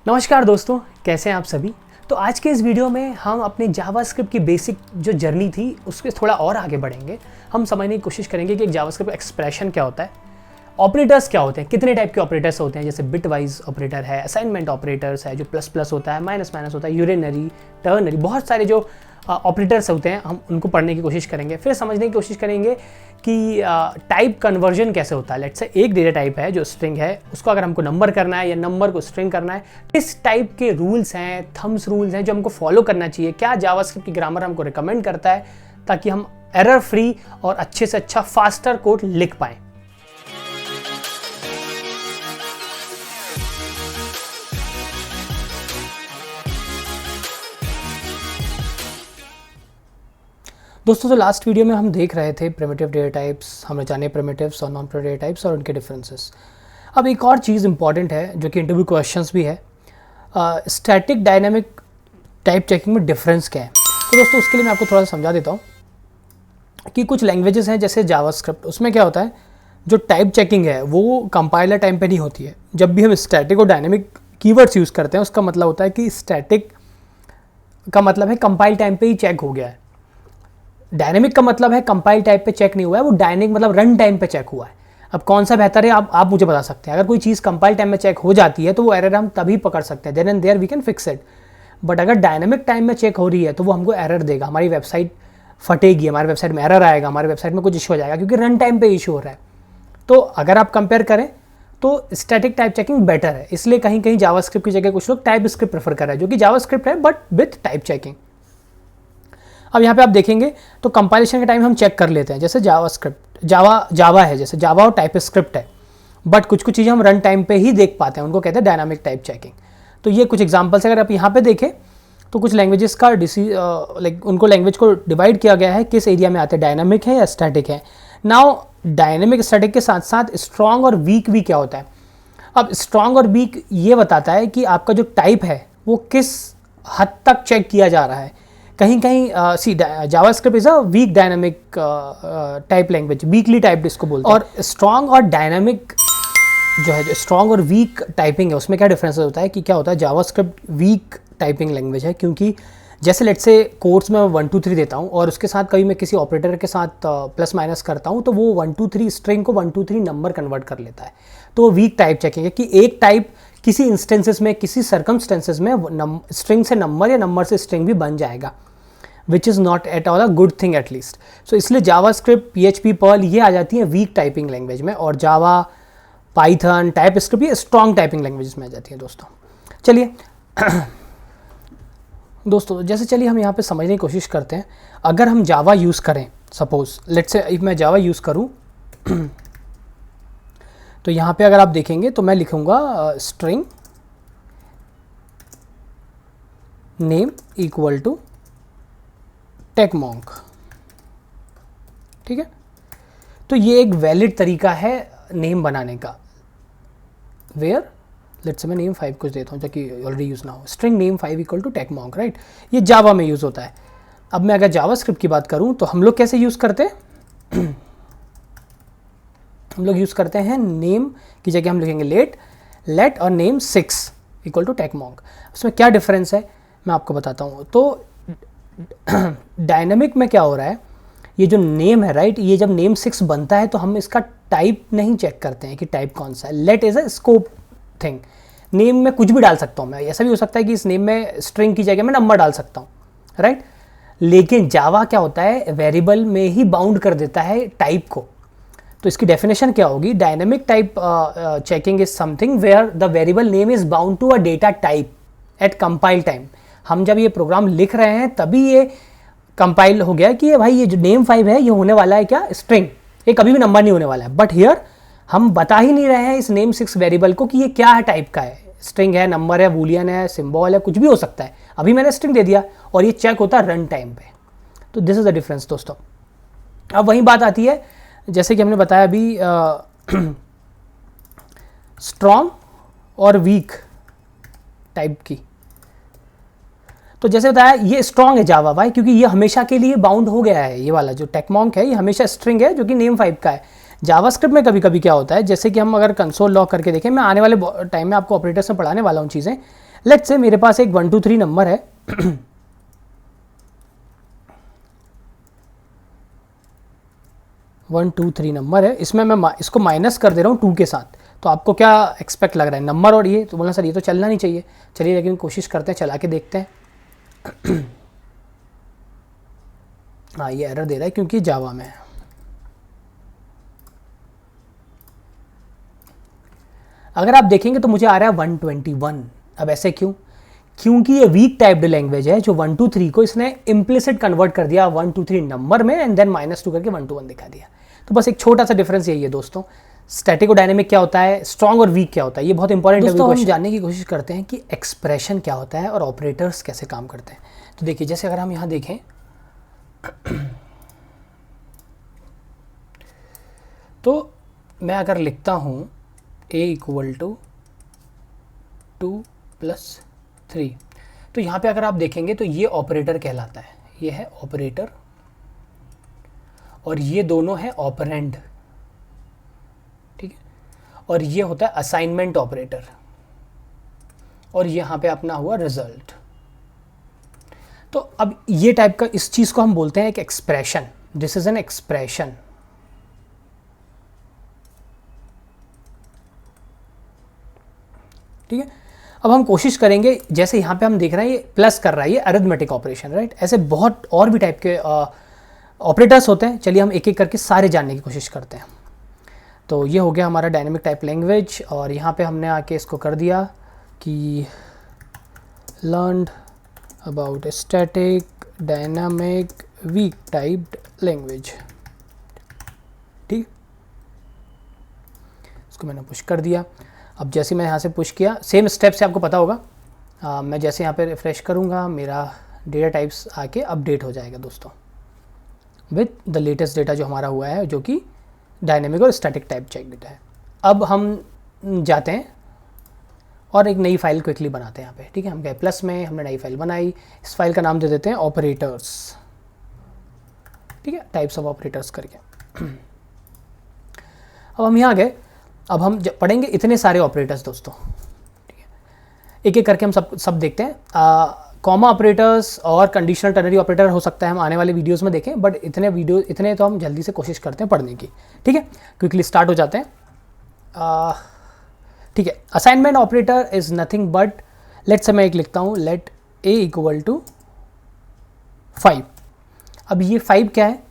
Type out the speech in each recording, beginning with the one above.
नमस्कार दोस्तों, कैसे हैं आप सभी। तो आज के इस वीडियो में हम अपने जावास्क्रिप्ट की बेसिक जो जर्नी थी उसके थोड़ा और आगे बढ़ेंगे। हम समझने की कोशिश करेंगे कि एक जावास्क्रिप्ट एक्सप्रेशन क्या होता है, ऑपरेटर्स क्या होते हैं, कितने टाइप के ऑपरेटर्स होते हैं, जैसे बिट वाइज ऑपरेटर है, असाइनमेंट ऑपरेटर्स है, जो प्लस प्लस होता है, माइनस माइनस होता है, यूरिनरी, टर्नरी, बहुत सारे जो ऑपरेटर्स होते हैं हम उनको पढ़ने की कोशिश करेंगे। फिर समझने की कोशिश करेंगे कि टाइप कन्वर्जन कैसे होता है। लेट्स से एक डेटा टाइप है जो स्ट्रिंग है, उसको अगर हमको नंबर करना है या नंबर को स्ट्रिंग करना है, किस टाइप के रूल्स हैं, थम्स रूल्स हैं जो हमको फॉलो करना चाहिए, क्या जावास्क्रिप्ट की ग्रामर हमको रिकमेंड करता है ताकि हम एरर फ्री और अच्छे से अच्छा फास्टर कोड लिख पाएँ। दोस्तों, तो लास्ट वीडियो में हम देख रहे थे प्रिमिटिव डेटा टाइप्स, हमने जाने प्रिमिटिव्स और नॉन प्रिमिटिव डेटा टाइप्स और उनके डिफरेंसेस। अब एक और चीज़ इंपॉर्टेंट है जो कि इंटरव्यू क्वेश्चंस भी है, स्टैटिक डायनामिक टाइप चेकिंग में डिफरेंस क्या है। तो दोस्तों उसके लिए मैं आपको थोड़ा सा समझा देता हूँ कि कुछ लैंग्वेजेस हैं जैसे जावास्क्रिप्ट, उसमें क्या होता है, जो टाइप चेकिंग है वो कंपाइलर टाइम पे नहीं होती है। जब भी हम स्टैटिक और डायनामिक कीवर्ड्स यूज़ करते हैं उसका मतलब होता है कि स्टैटिक का मतलब है कंपाइल टाइम पे ही चेक हो गया है, डायनेमिक का मतलब है कंपाइल टाइप पे चेक नहीं हुआ है, वो डायनेमिक मतलब रन टाइम पे चेक हुआ है। अब कौन सा बेहतर है आप मुझे बता सकते हैं। अगर कोई चीज़ कंपाइल टाइम में चेक हो जाती है तो वो एरर हम तभी पकड़ सकते हैं, then and there we can fix it. But अगर डायनेमिक टाइम में चेक हो रही है तो वो हमको एरर देगा, हमारी वेबसाइट फटेगी, हमारी वेबसाइट में एरर आएगा, हमारी वेबसाइट में कुछ इशू हो जाएगा क्योंकि रन टाइम पे इशू हो रहा है। तो अगर आप कंपेयर करें तो स्टैटिक टाइप चेकिंग बेटर है, इसलिए कहीं कहीं जावास्क्रिप्ट की जगह कुछ लोग टाइप स्क्रिप्ट प्रेफर कर रहे हैं जो कि जावास्क्रिप्ट है बट विथ टाइप चेकिंग। अब यहाँ पे आप देखेंगे तो कंपाइलेशन के टाइम हम चेक कर लेते हैं, जैसे जावास्क्रिप्ट जावा है, जैसे जावा और टाइप स्क्रिप्ट है, बट कुछ कुछ चीज़ें हम रन टाइम पे ही देख पाते हैं, उनको कहते हैं डायनामिक टाइप चेकिंग। तो ये कुछ एग्जांपल्स अगर आप यहाँ पे देखें तो कुछ लैंग्वेजेस का उनको लैंग्वेज को डिवाइड किया गया है किस एरिया में आते हैं, डायनामिक है या स्टैटिक है। नाउ डायनामिक स्टैटिक के साथ साथ स्ट्रॉन्ग और वीक भी क्या होता है। अब स्ट्रॉन्ग और वीक ये बताता है कि आपका जो टाइप है वो किस हद तक चेक किया जा रहा है। कहीं कहीं सी JavaScript is a weak dynamic type language, weakly typed इसको बोलते हैं। और स्ट्रॉन्ग और डायनामिक जो है, जो स्ट्रॉन्ग और वीक टाइपिंग है उसमें क्या डिफरेंस होता है कि क्या होता है, जावास्क्रिप्ट वीक टाइपिंग लैंग्वेज है क्योंकि जैसे लेट्स से कोर्स में 1 2 3 देता हूँ और उसके साथ कभी मैं किसी ऑपरेटर के साथ प्लस माइनस करता हूँ तो वो 1 2 3 स्ट्रिंग को 1 2 3 नंबर कन्वर्ट कर लेता है। तो वो वीक टाइप चेकिंग है कि एक टाइप किसी इंस्टेंसेस में, किसी सर्कमस्टेंसेस में स्ट्रिंग से नंबर या नंबर से स्ट्रिंग भी बन जाएगा, which is not at all a good thing at least. So इसलिए जावास्क्रिप्ट, PHP, पर्ल ये आ जाती है वीक टाइपिंग लैंग्वेज में, और जावा, पाइथन, टाइप स्क्रिप्ट ये स्ट्रॉन्ग टाइपिंग लैंग्वेज में आ जाती है। चलिए दोस्तों जैसे चलिए हम यहाँ पे समझने की कोशिश करते हैं। अगर हम जावा यूज़ करें, सपोज लेट्स से इफ मैं जावा यूज़ करूँ तो यहाँ पे अगर आप देखेंगे तो मैं लिखूँगा स्ट्रिंग नेम इक्वल टू टेकमॉन्क, ठीक है। तो ये एक वैलिड तरीका है नेम बनाने का, वेयर लेट्स से मैं नेम 5 कुछ देता हूँ जो कि ऑलरेडी यूज़ ना हो, string name 5 equal to Techmonk, right. ये जावा में यूज़ होता है। अब मैं अगर जावास्क्रिप्ट की बात करूँ तो हम लोग कैसे यूज़ करते हैं हम लोग यूज़ करते हैं नेम की जगह हम लिखेंगे लेट और नेम 6 इक्वल टू टेकमॉन्क। उसमें क्या डिफरेंस है मैं आपको बताता हूँ। तो डायनामिक में क्या हो रहा है, ये जो नेम है, राइट, ये जब नेम 6 बनता है तो हम इसका टाइप नहीं चेक करते हैं कि टाइप कौन सा है। Let is a scope thing, name में कुछ भी डाल सकता हूँ मैं, ऐसा भी हो सकता है कि इस नेम में स्ट्रिंग की जगह मैं नंबर डाल सकता हूँ, राइट। लेकिन जावा क्या होता है, वेरिएबल में ही बाउंड कर देता है टाइप को। तो इसकी डेफिनेशन क्या होगी, dynamic type checking is something where the variable name is bound to a data type at compile time. हम जब ये प्रोग्राम लिख रहे हैं तभी ये कंपाइल हो गया कि ये भाई ये जो नेम 5 है ये होने वाला है क्या, स्ट्रिंग, ये कभी भी नंबर नहीं होने वाला है। बट हियर हम बता ही नहीं रहे हैं इस नेम 6 वेरिएबल को कि ये क्या है, टाइप का है, स्ट्रिंग है, नंबर है, बूलियन है, सिंबल है, कुछ भी हो सकता है। अभी मैंने स्ट्रिंग दे दिया और ये चेक होता है रन टाइम पे। तो दिस इज द डिफरेंस दोस्तों। अब वही बात आती है जैसे कि हमने बताया अभी स्ट्रॉन्ग और वीक टाइप की। तो जैसे बताया ये स्ट्रॉन्ग है जावा, भाई क्योंकि ये हमेशा के लिए बाउंड हो गया है, ये वाला जो टेकमॉन्क है ये हमेशा स्ट्रिंग है जो कि नेम 5 का है। जावास्क्रिप्ट में कभी कभी क्या होता है, जैसे कि हम अगर कंसोल लॉग करके देखें, मैं आने वाले टाइम में आपको ऑपरेटर्स में पढ़ाने वाला हूँ चीज़ें, लेट्स से मेरे पास एक 1 2 3 नंबर है 1 2 3 नंबर है, इसमें मैं इसको माइनस कर दे रहा हूँ 2 के साथ। तो आपको क्या एक्सपेक्ट लग रहा है, नंबर और ये? तो बोलना सर ये तो चलना नहीं चाहिए। चलिए लेकिन कोशिश करते हैं, चला के देखते हैं। हाँ ये एरर दे रहा है क्योंकि जावा में है। अगर आप देखेंगे तो मुझे आ रहा है 121। अब ऐसे क्यों? क्योंकि ये वीक टाइप्ड लैंग्वेज है, जो 1 2 3 को इसने इम्प्लिसिट कन्वर्ट कर दिया 1 2 3 नंबर में एंड देन -2 करके 1 2 1 दिखा दिया। तो बस एक छोटा सा डिफरेंस यही है दोस्तों। स्टैटिक और डायनेमिक क्या होता है, स्ट्रॉन्ग और वीक क्या होता है, ये बहुत इंपॉर्टेंट है। दोस्तों हम जानने की कोशिश करते हैं कि एक्सप्रेशन क्या होता है और ऑपरेटर्स कैसे काम करते हैं। तो देखिए जैसे अगर हम यहाँ देखें तो मैं अगर लिखता हूँ a इक्वल टू 2 + 3, तो यहाँ पे अगर आप देखेंगे तो ये ऑपरेटर कहलाता है, ये है ऑपरेटर, और ये दोनों है ऑपरेंड, ठीक है। और ये होता है असाइनमेंट ऑपरेटर, और यहाँ पे अपना हुआ रिजल्ट। तो अब ये टाइप का, इस चीज़ को हम बोलते हैं एक expression. This is an expression. ठीक है। अब हम कोशिश करेंगे, जैसे यहाँ पे हम देख रहे हैं ये प्लस कर रहा है, ये अरिथमेटिक ऑपरेशन, राइट। ऐसे बहुत और भी टाइप के ऑपरेटर्स होते हैं। चलिए हम एक एक करके सारे जानने की कोशिश करते हैं। तो ये हो गया हमारा डायनेमिक टाइप लैंग्वेज, और यहाँ पे हमने आके इसको कर दिया कि learned about static dynamic weak typed language. ठीक, इसको मैंने पुश कर दिया। अब जैसे मैं यहाँ से पुश किया, सेम स्टेप से आपको पता होगा, मैं जैसे यहाँ पे रिफ्रेश करूँगा मेरा डेटा टाइप्स आके अपडेट हो जाएगा दोस्तों, विद द लेटेस्ट डेटा जो हमारा हुआ है, जो कि डायनेमिक और स्टैटिक टाइप चेक डेटा है। अब हम जाते हैं और एक नई फाइल क्विकली बनाते हैं यहाँ पे। ठीक है, हम गए प्लस में, हमने नई फाइल बनाई। इस फाइल का नाम दे देते हैं ऑपरेटर्स। ठीक है, टाइप्स ऑफ ऑपरेटर्स करके। अब हम यहाँ गए, अब हम पढ़ेंगे इतने सारे ऑपरेटर्स दोस्तों। ठीक है, एक एक करके हम सब देखते हैं। कॉमा ऑपरेटर्स और कंडीशनल टर्नरी ऑपरेटर हो सकता है हम आने वाले वीडियोस में देखें, बट इतने तो हम जल्दी से कोशिश करते हैं पढ़ने की। ठीक है, क्विकली स्टार्ट हो जाते हैं। ठीक है, assignment operator is nothing but, let's say मैं एक लिखता हूँ, लेट a इक्वल टू 5। अब ये 5 क्या है?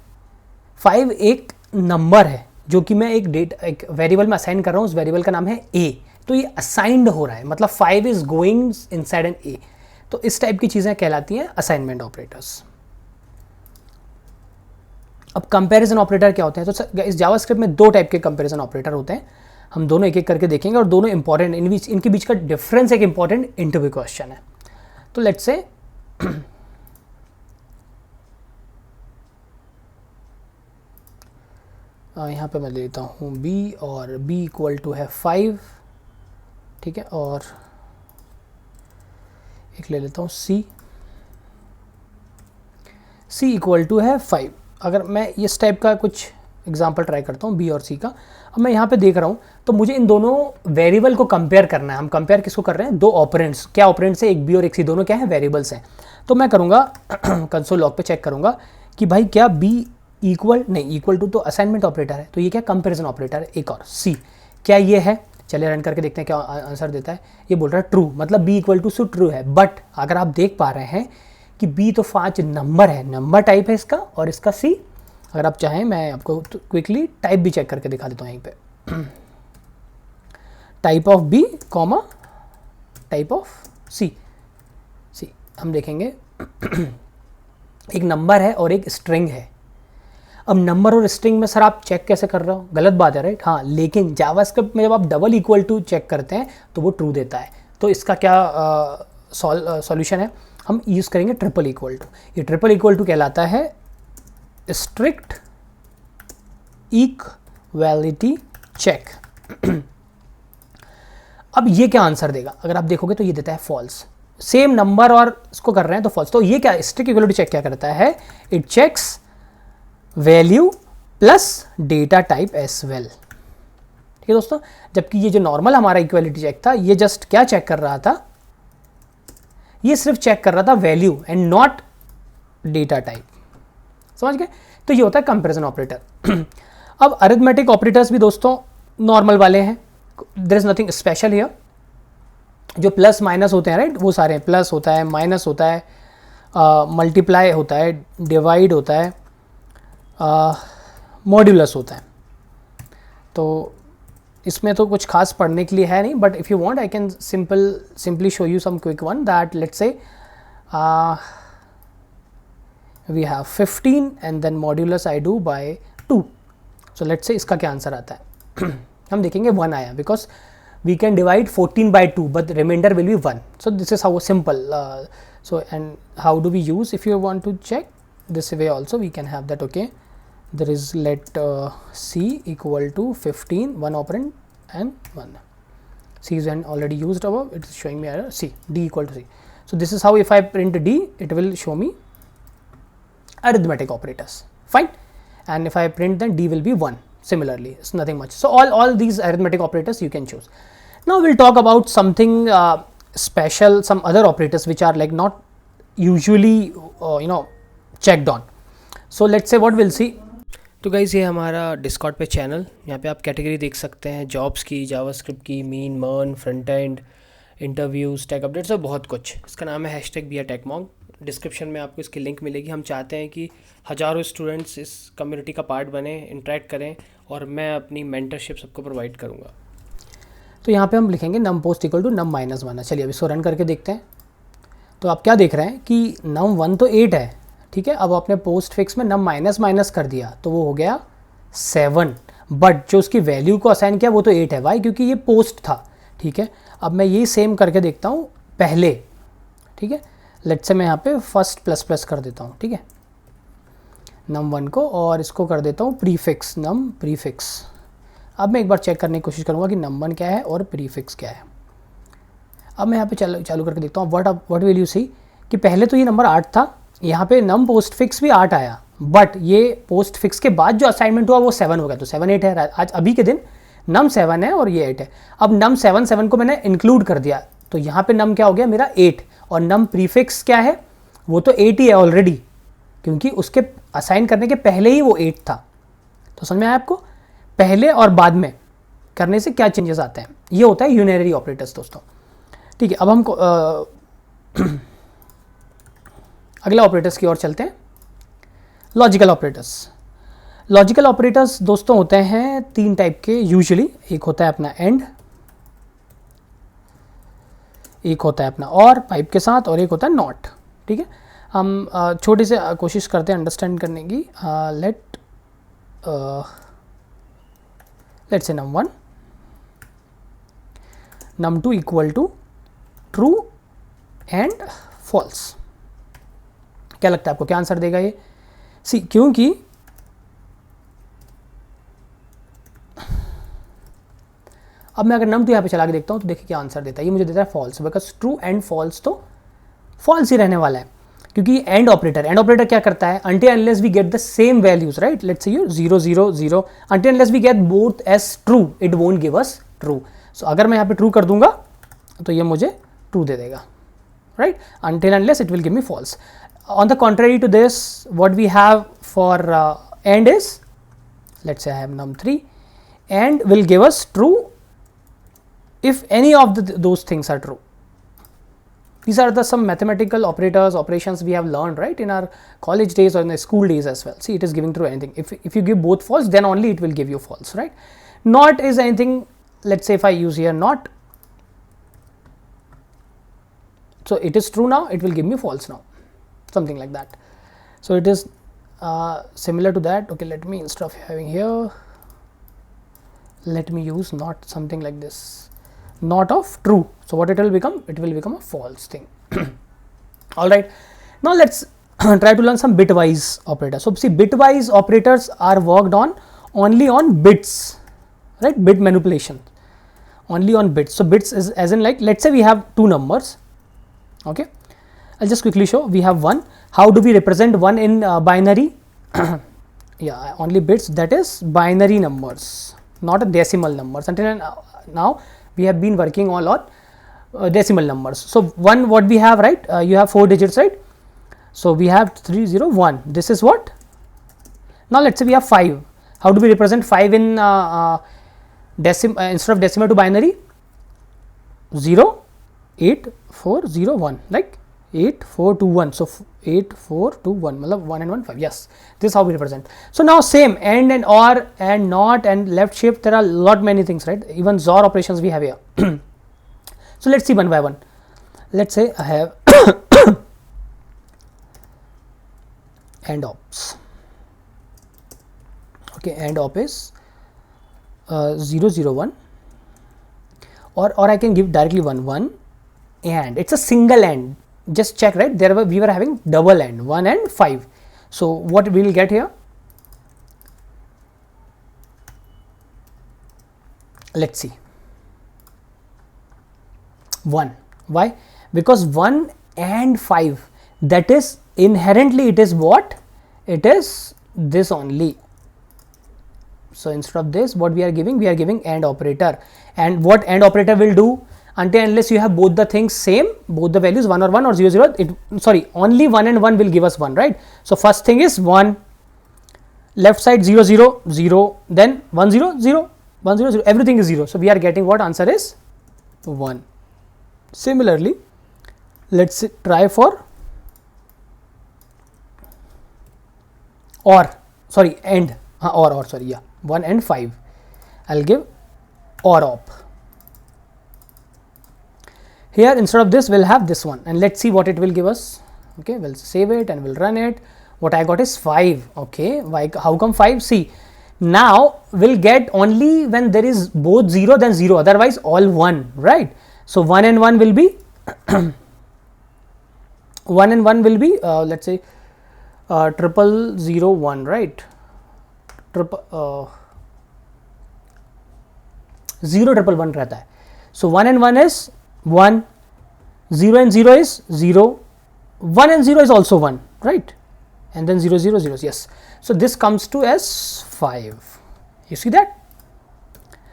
5 एक नंबर है जो कि मैं एक वेरिएबल में असाइन कर रहा हूँ। उस वेरिएबल का नाम है a, तो ये असाइंड हो रहा है, मतलब 5 is going inside N a। तो इस टाइप की चीज़ें कहलाती हैं असाइनमेंट ऑपरेटर्स। अब कंपैरिजन ऑपरेटर क्या होते हैं? तो इस जावास्क्रिप्ट में 2 टाइप के कंपैरिजन ऑपरेटर होते हैं। हम दोनों एक एक करके देखेंगे, और दोनों इंपॉर्टेंट, इनके बीच का डिफरेंस एक इंपॉर्टेंट इंटरव्यू क्वेश्चन है। तो लेट्स से यहाँ पे मैं लेता हूँ b, और b इक्वल टू है 5। ठीक है, और एक ले लेता हूँ c इक्वल टू है 5। अगर मैं इस टाइप का कुछ एग्जांपल ट्राई करता हूँ b और c का। अब मैं यहाँ पे देख रहा हूँ, तो मुझे इन दोनों वेरिएबल को कंपेयर करना है। हम कंपेयर किसको कर रहे हैं? 2 ऑपरेंड्स। क्या ऑपरेंड्स है? एक b और एक c, दोनों क्या है? वेरिएबल्स हैं। तो मैं करूँगा कंसोल लॉग पे चेक करूँगा कि भाई क्या b इक्वल, नहीं इक्वल टू तो असाइनमेंट ऑपरेटर है, तो ये क्या कंपैरिजन ऑपरेटर है। एक और c, क्या ये है? चलिए रन करके देखते हैं क्या आंसर देता है। ये बोल रहा है ट्रू, मतलब b equal to so true है। बट अगर आप देख पा रहे हैं कि b तो 5 नंबर है, नंबर टाइप है इसका, और इसका c। अगर आप चाहें मैं आपको क्विकली टाइप भी चेक करके दिखा देता हूँ यहीं पे। Type of b comma type of c हम देखेंगे एक नंबर है और एक स्ट्रिंग है। अब नंबर और स्ट्रिंग में सर आप चेक कैसे कर रहे हो? गलत बात है, राइट। हाँ, लेकिन जावास्क्रिप्ट में जब आप डबल इक्वल टू चेक करते हैं तो वो ट्रू देता है। तो इसका क्या सॉल्यूशन है? हम यूज़ करेंगे ट्रिपल इक्वल टू। ये ट्रिपल इक्वल टू कहलाता है स्ट्रिक्ट इक्वालिटी चेक। अब ये क्या आंसर देगा? अगर आप देखोगे तो ये देता है फॉल्स। सेम नंबर और इसको कर रहे हैं तो फॉल्स। तो ये क्या स्ट्रिक्ट इक्वालिटी चेक क्या करता है? It checks value plus data type as well. ठीक है दोस्तों, जबकि ये जो नॉर्मल हमारा इक्वालिटी चेक था, ये जस्ट क्या चेक कर रहा था? ये सिर्फ चेक कर रहा था value and not data type, समझ गए। तो ये होता है कंपैरिजन ऑपरेटर। अब अरिथमेटिक ऑपरेटर्स भी दोस्तों नॉर्मल वाले हैं, there is nothing special here. जो प्लस माइनस होते हैं राइट, वो सारे प्लस होता है, माइनस होता है, मल्टीप्लाई होता है, डिवाइड होता है, मॉड्यूलस होता है। तो इसमें तो कुछ खास पढ़ने के लिए है नहीं, but if you want I can simply show you some quick one that let's say we have 15 and then modulus I do by 2। So let's say इसका क्या आंसर आता है। हम देखेंगे 1 आया, because we can divide 14 by 2 but the remainder will be 1. So this is how simple. So and how do we use, if you want to check this way also we can have that. Okay, there is let c equal to 15, 1 operand and 1. C is already used above, it is showing me error. C, d equal to c. So this is how if I print d it will show me arithmetic operators, fine. And if I print then d will be 1. Similarly, it's nothing much. So all these arithmetic operators you can choose. Now we'll talk about something special, some other operators which are like not usually checked on. So let's say what we'll see. तो guys ये हमारा Discord पे channel, यहाँ पे आप category देख सकते हैं जॉब्स की, जावास्क्रिप्ट की, मीन, मर्न, front end, interviews, tech updates और बहुत कुछ। इसका नाम है #BeATechMonk। डिस्क्रिप्शन में आपको इसकी लिंक मिलेगी। हम चाहते हैं कि हज़ारों स्टूडेंट्स इस कम्युनिटी का पार्ट बने, इंटरेक्ट करें और मैं अपनी मेंटरशिप सबको प्रोवाइड करूँगा। तो यहाँ पे हम लिखेंगे num post equal to num minus 1। चलिए अब इसको रन करके देखते हैं। तो आप क्या देख रहे हैं कि num 1 तो 8 है, ठीक है। अब आपने पोस्ट फिक्स में num माइनस माइनस कर दिया तो वो हो गया 7, बट जो उसकी वैल्यू को असाइन किया वो तो 8 है। वाई? क्योंकि ये पोस्ट था, ठीक है। अब मैं ये सेम करके देखता हूँ पहले, ठीक है। लेट्स से मैं यहाँ पे फर्स्ट प्लस प्लस कर देता हूँ, ठीक है, num 1 को, और इसको कर देता हूँ प्रीफिक्स, num प्रीफिक्स। अब मैं एक बार चेक करने की कोशिश करूँगा कि num 1 क्या है और प्रीफिक्स क्या है। अब मैं यहाँ पे चालू करके देखता हूँ। व्हाट विल यू सी कि पहले तो ये नंबर 8 था, यहाँ पे num पोस्ट फिक्स भी 8 आया, बट ये पोस्ट फिक्स के बाद जो असाइनमेंट हुआ वो 7 हो गया। तो 7 8 है, आज अभी के दिन num 7 है और ये 8 है। अब num 7 को मैंने इंक्लूड कर दिया, तो यहाँ पे num क्या हो गया मेरा 8, और num प्रीफिक्स क्या है, वो तो 8 ही है ऑलरेडी, क्योंकि उसके असाइन करने के पहले ही वो 8 था। तो समझ में आया आपको? पहले और बाद में करने से क्या चेंजेस आते हैं, ये होता है यूनरी ऑपरेटर्स दोस्तों, ठीक है। अब हम अगला ऑपरेटर्स की ओर चलते हैं, लॉजिकल ऑपरेटर्स। लॉजिकल ऑपरेटर्स दोस्तों होते हैं 3 टाइप के यूजुअली। एक होता है अपना एंड, एक होता है अपना और पाइप के साथ, और एक होता है नॉट, ठीक है। हम छोटी से कोशिश करते हैं अंडरस्टैंड करने की। Let's say num 1, num 2 equal to true and false. क्या लगता है आपको, क्या आंसर देगा ये? सी, क्योंकि अब मैं अगर num 2 यहाँ पे चला के देखता हूँ तो देखिए क्या आंसर देता है। ये मुझे देता है false, because true and false तो फॉल्स ही रहने वाला है, क्योंकि एंड ऑपरेटर क्या करता है, until unless we get the same values, right? Let's say you 0 0 0, until unless we get both as true, it won't give us true. So अगर मैं यहाँ पे true कर दूंगा तो ये मुझे true दे देगा, right? Until unless it will give me false. On the contrary to this, what we have for and is, let's say I have num 3, and will give us true if any of those things are true. These are some mathematical operations we have learned, right, in our college days or in the school days as well. See, it is giving true anything. If you give both false, then only it will give you false, right? Not is anything, let's say if I use here not, so it is true now, it will give me false now, something like that. So it is similar to that. Okay, let me, instead of having here, let me use not, something like this, not of true. So what it will become? It will become a false thing. All right, now let's try to learn some bitwise operators. So see, bitwise operators are worked on only on bits, right? Bit manipulation, only on bits. So bits is as in, like, let's say we have two numbers. Okay, I'll just quickly show. We have 1. How do we represent 1 in binary? Yeah, only bits, that is binary numbers, not a decimal numbers. Until now we have been working a lot decimal numbers. So 1, what we have, right? You have 4 digits, right? So we have 301. This is what? Now let's say we have 5. How do we represent 5 in instead of decimal to binary? 0, 8, 4, 0, 1, like 8, 4, 2, 1. So 8, 4, 2, 1, 1 and 1, 5. Yes, this is how we represent. So now same AND and OR and NOT and left shift. There are lot many things, right? Even XOR operations we have here. So let's see one by one. Let's say I have AND ops. Okay, AND op is 0, 0, 1, or I can give directly 1, 1, and it's a single AND. Just check, right? We were having double AND, 1 and 5. So what we will get here? Let's see. 1. Why? Because 1 and 5, that is inherently it is what? It is this only. So instead of this, what we are giving AND operator. And what AND operator will do? Until unless you have both the things same, both the values 1 or 0, 0, only 1 and 1 will give us 1, right? So first thing is 1, left side 0, 0, 0, then 1, 0, 0, 1, 0, 0, everything is 0. So we are getting what answer is 1. Similarly, let's try for AND, 1 and 5. I'll give OR op. Here instead of this we'll have this one, and let's see what it will give us. Okay, we'll save it and we'll run it. What I got is 5. Okay, why? How come 5? See, now we'll get only when there is both 0 then 0, otherwise all 1, right? So 1 and 1 will be 1 and 1 will be let's say 0001, right? 011 रहता है. So 1 and 1 is 1, 0 and 0 is 0, 1 and 0 is also 1, right? And then 0, 0, 0, yes. So this comes to as 5. You see that?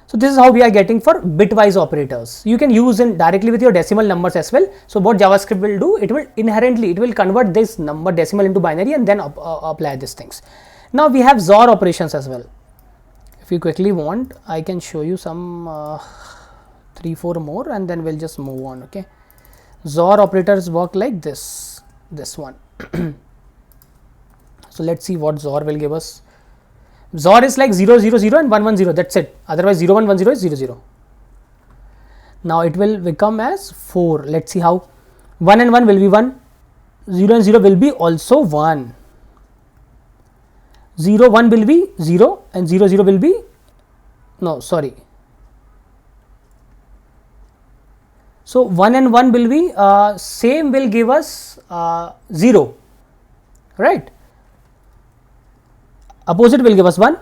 So this is how we are getting for bitwise operators. You can use it directly with your decimal numbers as well. So what JavaScript will do, it will convert this number decimal into binary and then apply these things. Now we have XOR operations as well. If you quickly want, I can show you some 3-4 more and then we'll just move on. Okay, XOR operators work like this one. So let's see what XOR will give us. XOR is like 0, 0, 0 and 1, 1, 0, that's it. Otherwise 0, 1, 1, 0 is 0, 0. Now it will become as 4. Let's see how. 1 and 1 will be 1, 0 and 0 will be also 1. 0, 1 will be 0 and 0, 0 will be, no, sorry. So 1 and 1 will be same, will give us 0, right? Opposite will give us 1.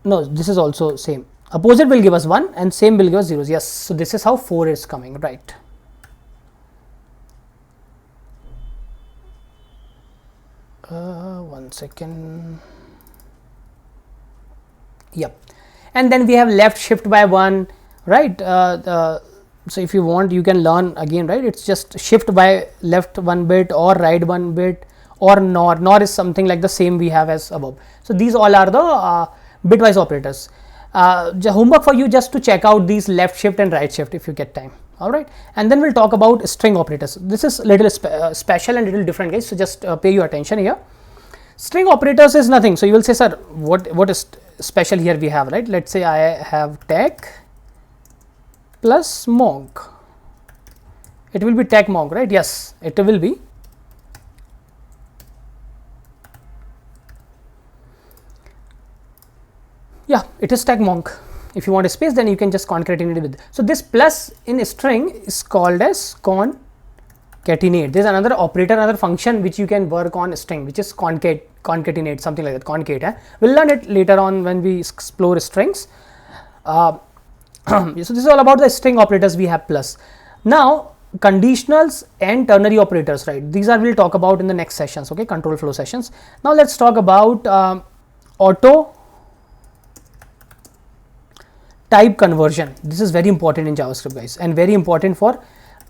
No, this is also same. Opposite will give us 1 and same will give us 0. Yes, so this is how 4 is coming, right? One second. Yep. And then we have left shift by 1, right? So if you want, you can learn again, right? It's just shift by left 1 bit or right 1 bit, or NOR. NOR is something like the same we have as above. So these all are the bitwise operators. Homework for you just to check out these left shift and right shift if you get time. All right, and then we'll talk about string operators. This is little special and little different, guys. So just pay your attention here. String operators is nothing. So you will say, sir, what is special here we have, right? Let's say I have tech plus monk. It will be tech monk, right? Yes, it will be. Yeah, it is tag monk. If you want a space, then you can just concatenate it with. So this plus in string is called as concatenate. There is another operator, another function which you can work on string, which is concatenate, something like that. Concate. We'll learn it later on when we explore strings. So this is all about the string operators we have plus. Now conditionals and ternary operators, right? These are we'll talk about in the next sessions. Okay, control flow sessions. Now let's talk about auto type conversion. This is very important in JavaScript, guys, and very important for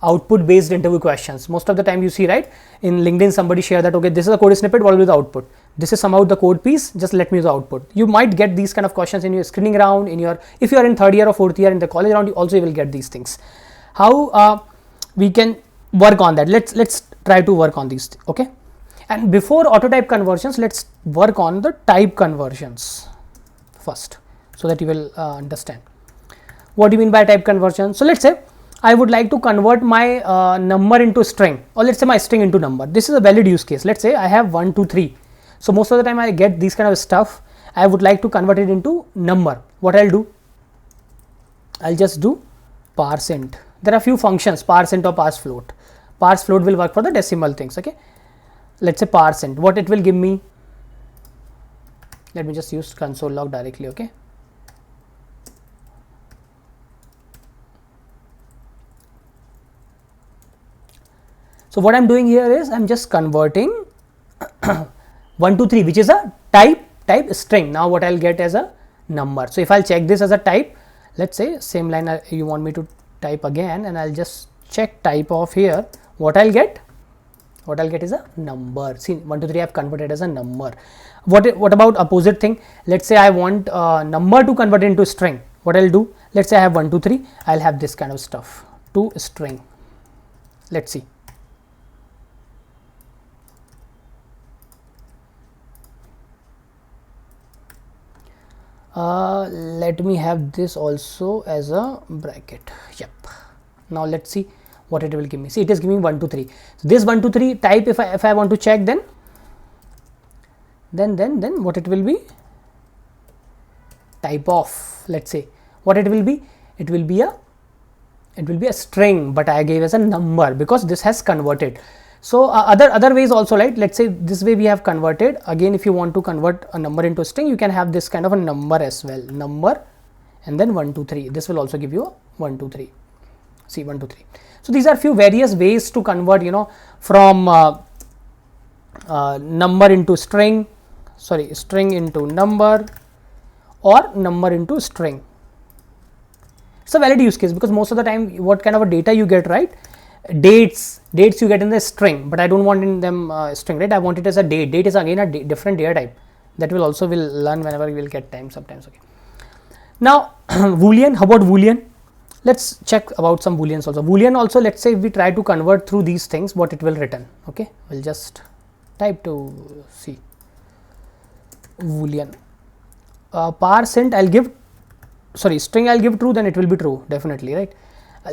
output based interview questions. Most of the time you see, right, in LinkedIn somebody share that, okay, this is a code snippet, what will be the output? This is somehow the code piece, just let me use the output. You might get these kind of questions in your screening round, in your, if you are in third year or fourth year in the college round, you also will get these things. How we can work on that? Let's try to work on these, okay? And before auto type conversions, let's work on the type conversions first, so that you will understand what do you mean by type conversion. So let's say I would like to convert my number into string, or let's say my string into number. This is a valid use case. Let's say I have 1, 2, 3. So most of the time I get these kind of stuff. I would like to convert it into number. What I'll do? I'll just do parseInt. There are few functions, parseInt or parsefloat. Parsefloat will work for the decimal things, okay? Let's say parseInt. What it will give me? Let me just use console log directly, okay? So what I'm doing here is I'm just converting 1, 2, 3, which is a type string. Now what I'll get as a number. So if I'll check this as a type, let's say same line you want me to type again, and I'll just check type of here. What I'll get? What I'll get is a number. See, 1, 2, 3 I've converted as a number. What about opposite thing? Let's say I want number to convert into string. What I'll do? Let's say I have 1, 2, 3. I'll have this kind of stuff to string. Let's see. Let me have this also as a bracket. Yep. Now let's see what it will give me. See, it is giving 1, 2, 3. So this 1, 2, 3 type, if I want to check, then what it will be? Type of, let's say what it will be. It will be a string, but I gave as a number because this has converted. So other ways also, right? Let's say this way we have converted. Again, if you want to convert a number into a string, you can have this kind of a number as well. Number and then 1, 2, 3. This will also give you a 1, 2, 3. See, 1, 2, 3. So these are few various ways to convert, from number into string, string into number, or number into string. It's a valid use case because most of the time, what kind of a data you get, right? Dates you get in the string, but I don't want in them string, right? I want it as a date. Date is again a different data type. That will learn whenever we will get time sometimes. Okay. Now Boolean. How about Boolean? Let's check about some Booleans also. Boolean also, let's say if we try to convert through these things, what it will return. Okay, we'll just type to see Boolean. parseInt I'll give, string I'll give true, then it will be true definitely, right?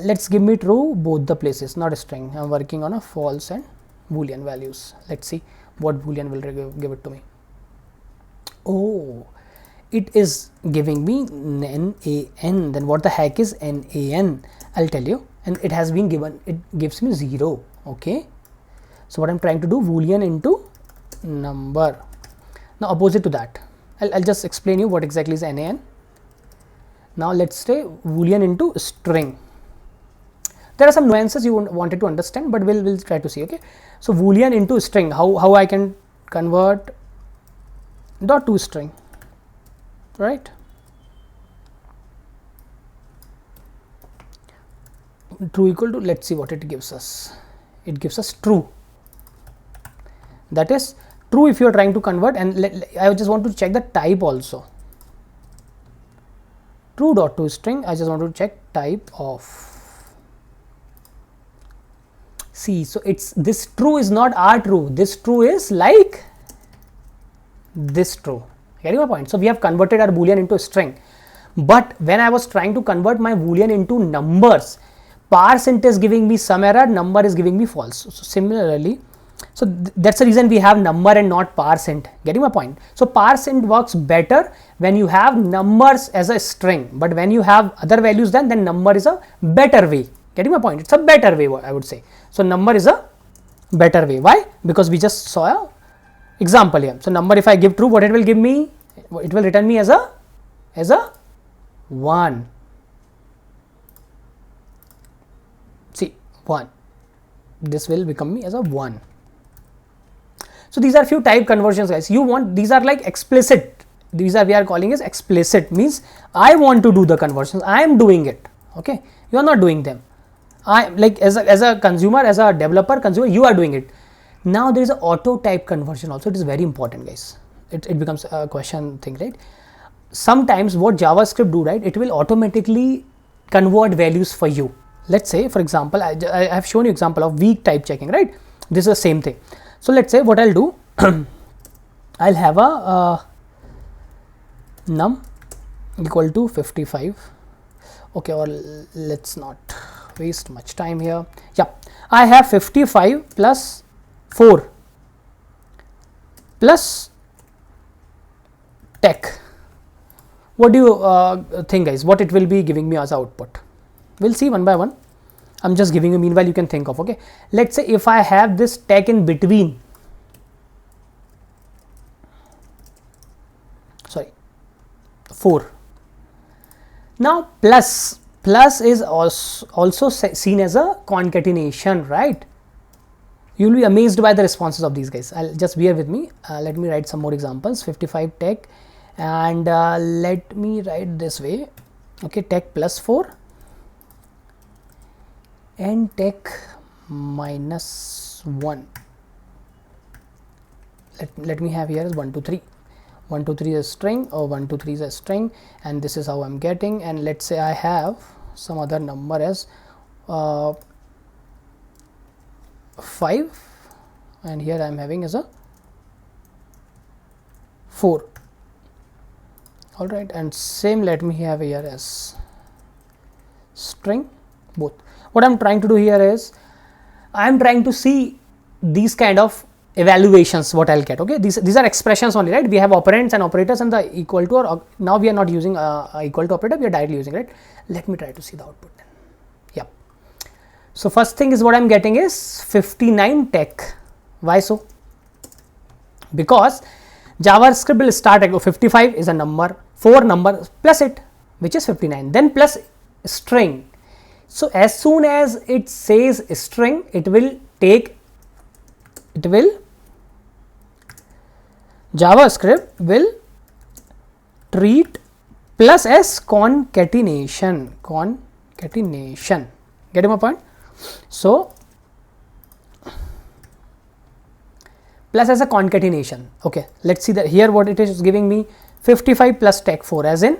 Let's give me true both the places, not a string. I'm working on a false and Boolean values. Let's see what Boolean will give it to me. Oh, it is giving me nan. Then what the heck is nan? I'll tell you. And it has been given, it gives me 0. Okay. So what I'm trying to do, Boolean into number. Now opposite to that, I'll just explain you what exactly is nan. Now let's say Boolean into string. There are some nuances you wanted to understand, but we'll try to see. Okay, so Boolean into string, how I can convert dot to string, right? True equal to, let's see what it gives us. It gives us true. That is true if you are trying to convert, and I just want to check the type also. True dot to string. I just want to check type of. See, so it's this true is not our true. This true is like this true. Getting my point? So we have converted our Boolean into a string. But when I was trying to convert my Boolean into numbers, parseInt is giving me some error, number is giving me false. So similarly, so that's the reason we have number and not parseInt. Getting my point? So parseInt works better when you have numbers as a string, but when you have other values, then number is a better way. Getting my point? It's a better way, I would say. So number is a better way. Why? Because we just saw a example here. So number, if I give true, what it will give me? It will return me as a 1. See, 1. This will become me as a 1. So these are few type conversions, guys. You want, these are like explicit these are we are calling as explicit, means I want to do the conversions, I am doing it. Okay, you are not doing them. I like as a consumer, as a developer consumer, you are doing it. Now there is a auto type conversion also. It is very important, guys. It becomes a question thing, right? Sometimes what JavaScript do, right, it will automatically convert values for you. Let's say, for example, I have shown you example of weak type checking, right? This is the same thing. So let's say what I'll do, I'll have a num equal to 55. Okay, or let's not waste much time here. Yeah, I have 55 plus 4 plus tech. What do you think, guys? What it will be giving me as output? We'll see one by one. I'm just giving you, meanwhile you can think of. Okay, let's say if I have this tech in between, sorry, 4. Now plus is also seen as a concatenation, right? You will be amazed by the responses of these guys. I'll just bear with me. Let me write some more examples. 55 tech, and let me write this way. Okay, tech plus 4 and tech minus 1. Let me have here as 1 2 3. 1 2 3 is a string, or 1 2 3 is a string, and this is how I'm getting. And let's say I have some other number as 5, and here I'm having as a 4. All right, and same let me have here as string, both. What I'm trying to do here is I'm trying to see these kind of evaluations what I'll get. Okay, these are expressions only, right? We have operands and operators and the equal to, or now we are not using equal to operator, we are directly using, right? Let me try to see the output then. Yep. So first thing is what I'm getting is 59 tech. Why so? Because JavaScript will start at 55 is a number, 4 number plus it, which is 59, then plus string. So as soon as it says string, JavaScript will treat plus as concatenation. Getting my point? So plus as a concatenation. Okay, let's see that here what it is giving me. 55 plus tech 4, as in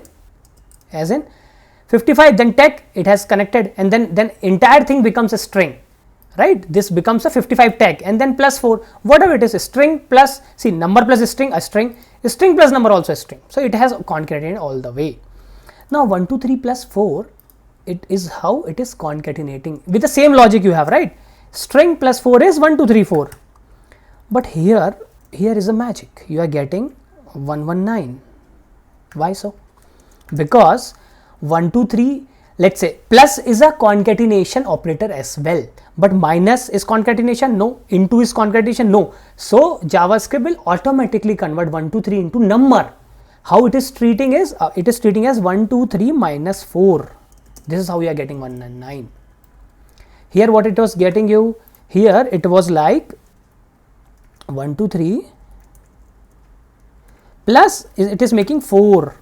55, then tech, it has connected, and then entire thing becomes a string, right? This becomes a 55 tech, and then plus 4, whatever it is, a string plus, see, number plus a string plus number also a string. So it has concatenated all the way. Now 1 2 3 plus 4, it is how it is concatenating with the same logic you have, right? String plus 4 is 1 2 3 4, but here is a magic. You are getting 119. Why so? Because 1 2 3, let's say plus is a concatenation operator as well, but minus is concatenation, no. Into is concatenation, no. So JavaScript will automatically convert 1 2 3 into number. How it is treating is it is treating as 1 2 3 minus 4. This is how we are getting 199. Here what it was getting you, here it was like 1 2 3 plus it is making 4.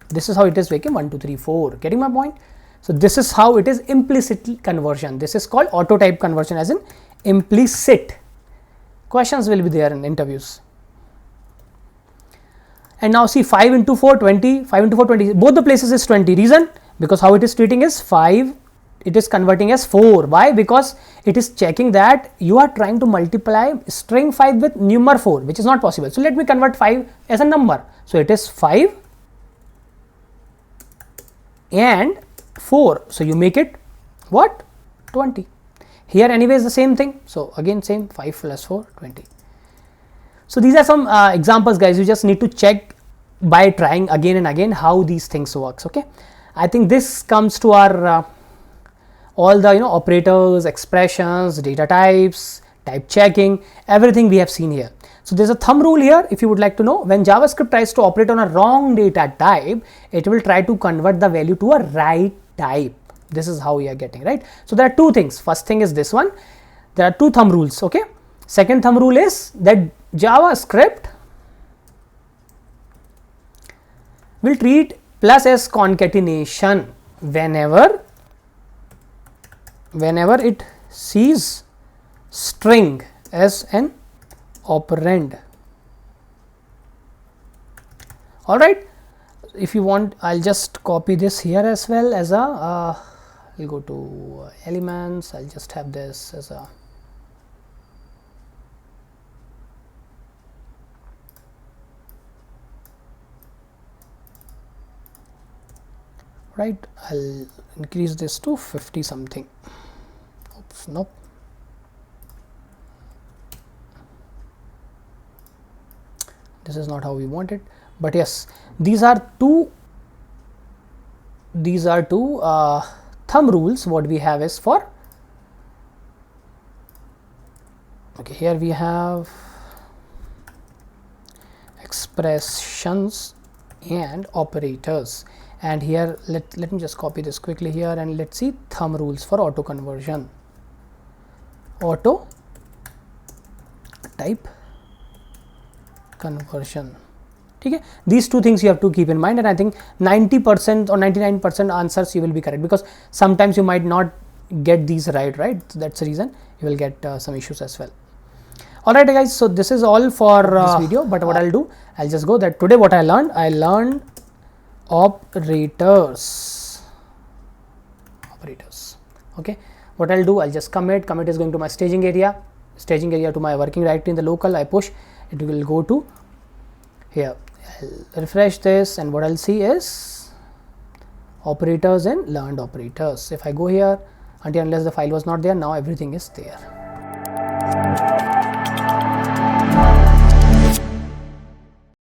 This is how it is making 1 2 3 4. Getting my point? So this is how it is implicit conversion. This is called auto type conversion, as in implicit. Questions will be there in interviews. And now see, 5 into 4 20, 5 into 4 20, both the places is 20. Reason? Because how it is treating is 5, it is converting as 4. Why? Because it is checking that you are trying to multiply string 5 with numer 4, which is not possible. So let me convert 5 as a number. So it is 5 and 4. So you make it what? 20. Here anyways the same thing. So again same, 5 plus 4 20. So these are some examples, guys. You just need to check by trying again and again how these things works. Okay, I think this comes to our all the operators, expressions, data types, type checking, everything we have seen here. So there's a thumb rule here. If you would like to know, when JavaScript tries to operate on a wrong data type, it will try to convert the value to a right type. This is how we are getting, right? So there are two things. First thing is this one. There are two thumb rules. Okay. Second thumb rule is that JavaScript will treat plus s concatenation whenever it sees string as an operand. All right, if you want, I'll just copy this here as well as a I'll go to elements, I'll just have this as a right. I'll increase this to 50 something. Oops, nope. This is not how we want it, but yes, these are two thumb rules. What we have is for, okay, here we have expressions and operators, and here let me just copy this quickly here, and let's see thumb rules for auto conversion. Auto type conversion. Okay, these two things you have to keep in mind, and I think 90% or 99% answers you will be correct, because sometimes you might not get these right. So that's the reason you will get some issues as well. Alright guys, so this is all for this video, but what I'll do, I'll just go that today what I learned operators. Okay, what I'll do, I'll just commit is going to my staging area to my working directory in the local. I push, it will go to here. I'll refresh this, and what I'll see is operators and learned operators. If I go here, until unless the file was not there, now everything is there.